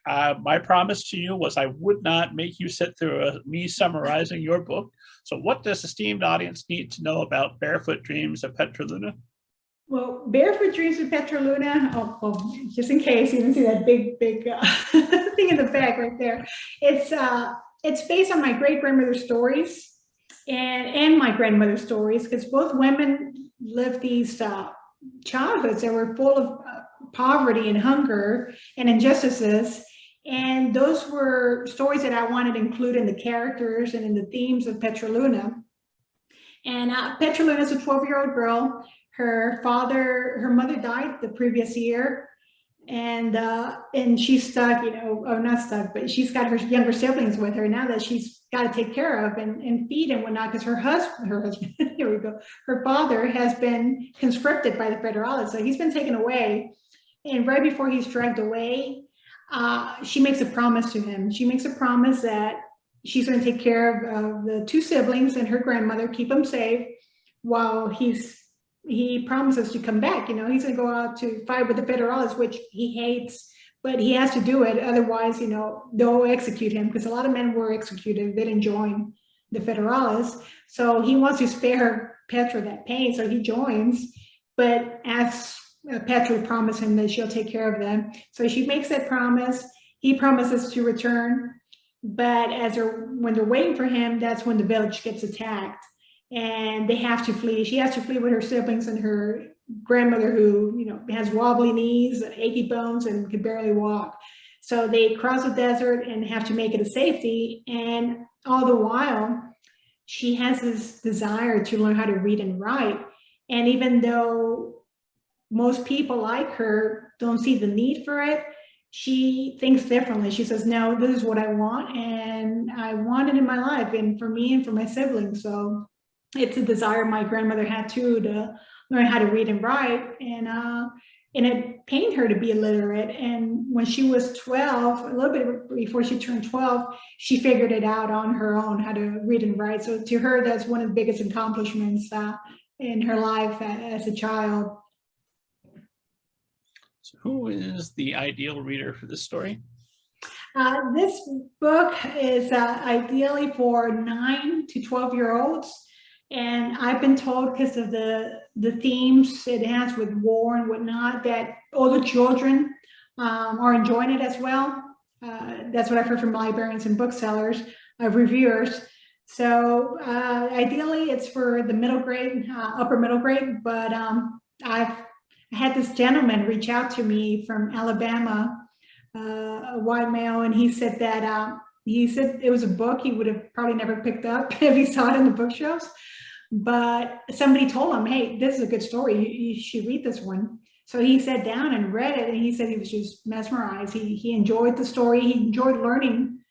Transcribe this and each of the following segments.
My promise to you was I would not make you sit through me summarizing your book. So what does esteemed audience need to know about Barefoot Dreams of Petra Luna? Well, Barefoot Dreams of Petra Luna, just in case you didn't see that big thing in the back right there. It's based on my great-grandmother's stories and my grandmother's stories, because both women lived these childhoods that were full of poverty and hunger and injustices. And those were stories that I wanted to include in the characters and in the themes of Petra Luna. And Petra Luna is a 12-year-old girl. Her mother died the previous year, and she's stuck, or not stuck, but she's got her younger siblings with her now that she's got to take care of and feed and whatnot, because her husband, here we go, her father has been conscripted by the Federalists, so he's been taken away. And right before he's dragged away, she makes a promise to him. She makes a promise that she's going to take care of the two siblings and her grandmother, keep them safe, while he promises to come back. He's going to go out to fight with the Federalists, which he hates, but he has to do it. Otherwise, they'll execute him, because a lot of men were executed. They didn't join the Federalists. So he wants to spare Petra that pain, so he joins, but asks Petra to promise him that she'll take care of them. So she makes that promise. He promises to return, but when they're waiting for him, that's when the village gets attacked. And they have to flee. She has to flee with her siblings and her grandmother, who has wobbly knees, achy bones, and can barely walk. So they cross the desert and have to make it to safety. And all the while, she has this desire to learn how to read and write. And even though most people like her don't see the need for it, she thinks differently. She says, no, this is what I want, and I want it in my life, and for me and for my siblings. So it's a desire my grandmother had too, to learn how to read and write, and it pained her to be illiterate. And when she was 12, a little bit before she turned 12, she figured it out on her own, how to read and write. So to her, that's one of the biggest accomplishments in her life as a child. So who is the ideal reader for this story? This book is ideally for 9 to 12-year-olds. And I've been told, because of the themes it has with war and whatnot, that older children are enjoying it as well. That's what I've heard from librarians and booksellers, reviewers. So ideally it's for the middle grade, upper middle grade, but I had this gentleman reach out to me from Alabama, a white male, and he said that it was a book he would have probably never picked up if he saw it in the bookshelves. But somebody told him, hey, this is a good story. You should read this one. So he sat down and read it, and he said he was just mesmerized. He enjoyed the story. He enjoyed learning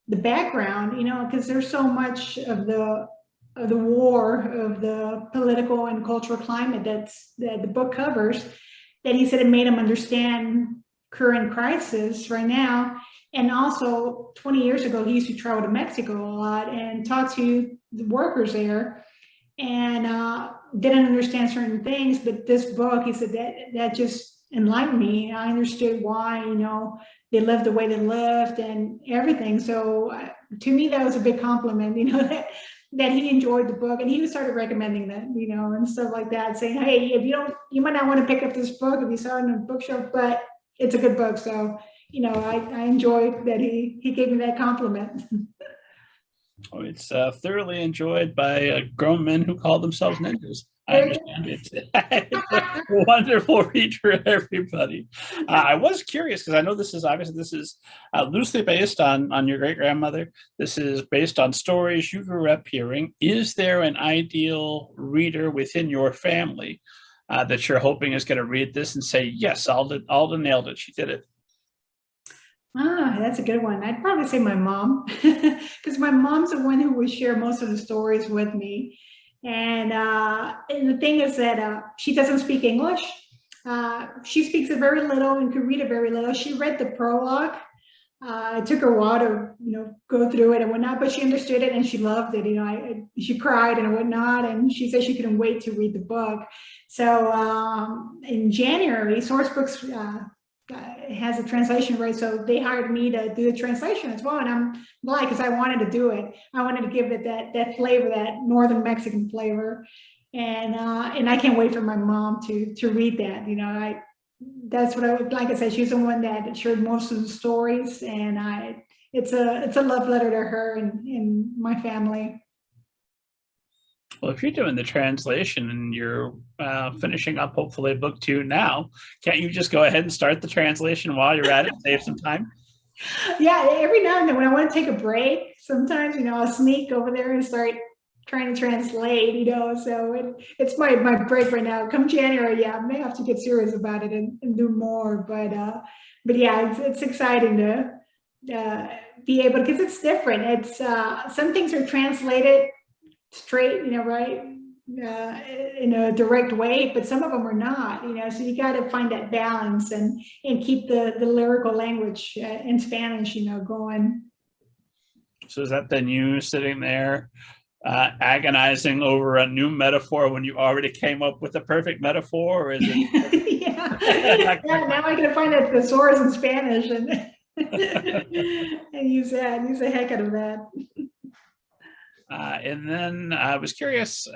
the background, because there's so much of the war, of the political and cultural climate that the book covers, that he said it made him understand current crisis right now. And also 20 years ago, he used to travel to Mexico a lot and talk to the workers there, and didn't understand certain things. But this book, he said, that just enlightened me. I understood why, they lived the way they lived and everything. So to me, that was a big compliment, that he enjoyed the book, and he started recommending that, and stuff like that, saying, hey, if you might not want to pick up this book if you saw it in a bookshelf, but it's a good book. So, I enjoyed that he gave me that compliment. Oh, it's thoroughly enjoyed by grown men who call themselves ninjas. I understand it's a wonderful read for everybody. I was curious, because I know this is loosely based on your great grandmother. This is based on stories you grew up hearing. Is there an ideal reader within your family that you're hoping is going to read this and say, yes, Alda nailed it. She did it. That's a good one. I'd probably say my mom, because my mom's the one who would share most of the stories with me. And the thing is that she doesn't speak English. She speaks it very little and could read it very little. She read the prologue. It took her a while to, go through it and whatnot, but she understood it and she loved it. She cried and whatnot, and she said she couldn't wait to read the book. So in January, Sourcebooks has a translation right, so they hired me to do the translation as well, and I'm glad because I wanted to do it. I wanted to give it that flavor, that northern Mexican flavor, and I can't wait for my mom to read that. That's what I would like. I said, she's the one that shared most of the stories, and it's a love letter to her and my family. Well, if you're doing the translation and you're finishing up hopefully book 2 now, can't you just go ahead and start the translation while you're at it, save some time? Yeah, every now and then when I want to take a break, sometimes, I'll sneak over there and start trying to translate, so it's my break right now. Come January, I may have to get serious about it and do more, but yeah, it's exciting to be able, because it's different. It's some things are translated straight, right, in a direct way, but some of them are not, so you got to find that balance and keep the lyrical language in Spanish, going. So is that then you sitting there agonizing over a new metaphor when you already came up with the perfect metaphor, or is it? Yeah, now I gotta find a thesaurus in Spanish and and use the heck out of that. And then I was curious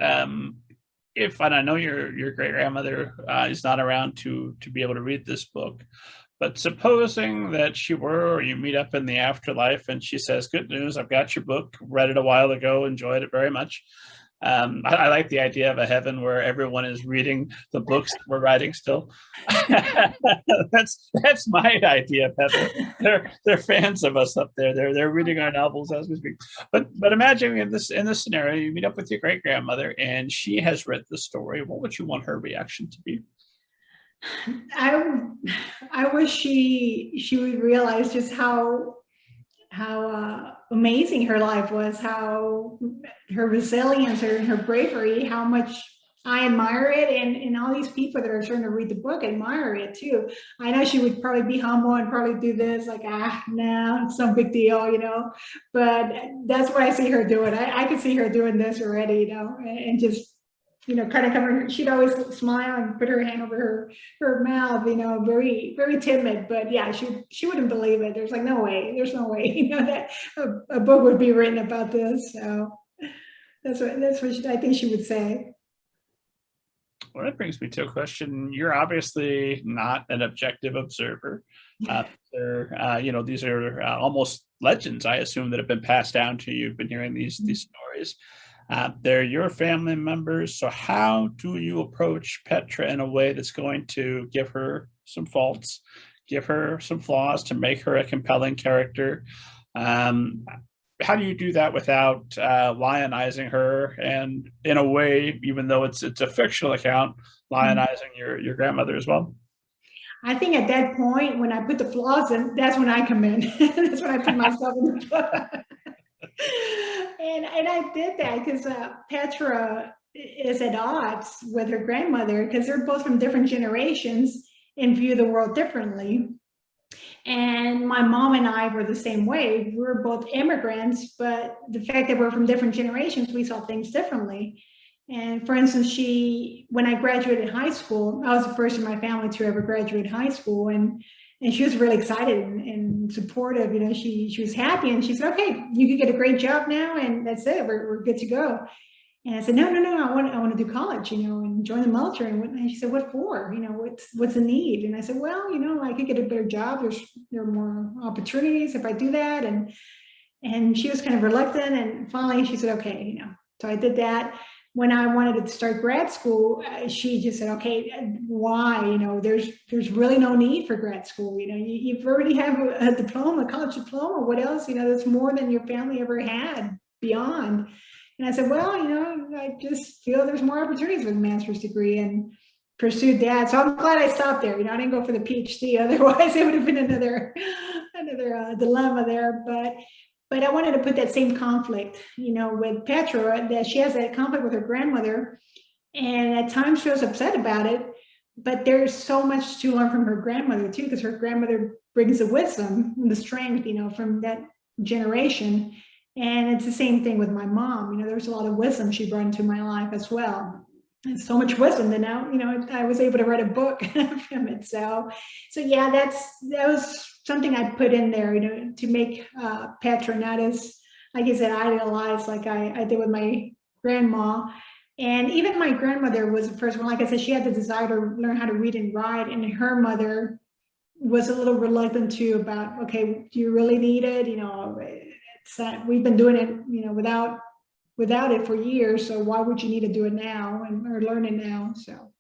if, and I know your great grandmother is not around to be able to read this book, but supposing that she were, or you meet up in the afterlife and she says, "Good news, I've got your book, read it a while ago, enjoyed it very much." I like the idea of a heaven where everyone is reading the books that we're writing still. That's my idea of heaven. They're fans of us up there. They're reading our novels as we speak. But imagine in this scenario, you meet up with your great grandmother and she has read the story. What would you want her reaction to be? I wish she would realize just how amazing her life was, how her resilience, her bravery, how much I admire it, and all these people that are starting to read the book admire it too. I know she would probably be humble and probably do this like, no, it's no big deal, but that's what I see her doing. I could see her doing this already, and just, kind of come, she'd always smile and put her hand over her mouth, very, very timid, but yeah, she wouldn't believe it. There's no way, that a book would be written about this. So that's what I think she would say. Well, that brings me to a question. You're obviously not an objective observer. These are almost legends, I assume, that have been passed down to you. You've been hearing these stories. They're your family members. So how do you approach Petra in a way that's going to give her some faults, give her some flaws, to make her a compelling character? How do you do that without lionizing her, and in a way, even though it's a fictional account, lionizing your grandmother as well? I think at that point, when I put the flaws in, that's when I come in. That's when I put myself in the book. And I did that because Petra is at odds with her grandmother, because they're both from different generations and view the world differently. And my mom and I were the same way. We were both immigrants, but the fact that we're from different generations, we saw things differently. And for instance, when I graduated high school, I was the first in my family to ever graduate high school, and she was really excited and supportive. She was happy, and she said, "Okay, you can get a great job now, and that's it. We're good to go." And I said, "No, I want to do college, and join the military." And she said, "What for? What's the need?" And I said, "Well, I could get a better job. There are more opportunities if I do that." And she was kind of reluctant, and finally she said, "Okay, So I did that. When I wanted to start grad school, she just said, "Okay, why? There's really no need for grad school. You've already have a diploma, a college diploma. What else? That's more than your family ever had beyond." And I said, "Well, I just feel there's more opportunities with a master's degree," and pursued that. So I'm glad I stopped there. I didn't go for the PhD. Otherwise, it would have been another dilemma there. But I wanted to put that same conflict, with Petra, that she has that conflict with her grandmother, and at times she was upset about it. But there's so much to learn from her grandmother too, because her grandmother brings the wisdom and the strength, from that generation. And it's the same thing with my mom. There's a lot of wisdom she brought into my life as well. so much wisdom that now, I was able to write a book from it. So yeah, that was something I put in there, to make Petra not as, like I said, idealized like I did with my grandma. And even my grandmother was the first one. Like I said, she had the desire to learn how to read and write, and her mother was a little reluctant too about, okay, do you really need it? It's we've been doing it, without it for years. So why would you need to do it now or learn it now? So